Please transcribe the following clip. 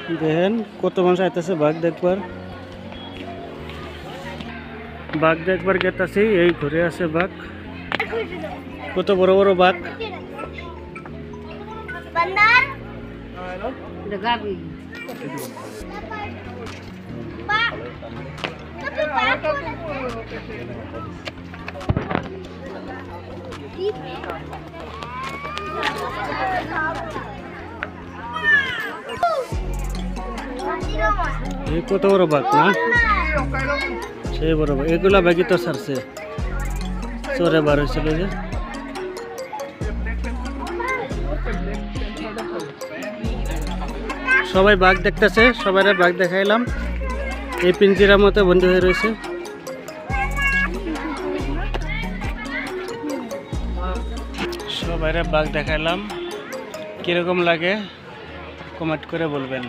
দেখেন কত মানুষ আইতেছে বাঘ দেখবার গেতাছি। এই ঘুরে আছে বাঘ, কত বড় বড় বাঘ। এই কত বড় বাঘ না, সেই বড় বাঘ। এগুলা বাঘই তো ছাড়ছে, চরে বার হয়েছিল যে। সবাই বাঘ দেখতেছে, সবাই বাঘ দেখাইলাম। এই পিঞ্জিরার মতো বন্ধ হয়ে রয়েছে। সবাই বাঘ দেখাইলাম, কিরকম লাগে কমেন্ট করে বলবেন।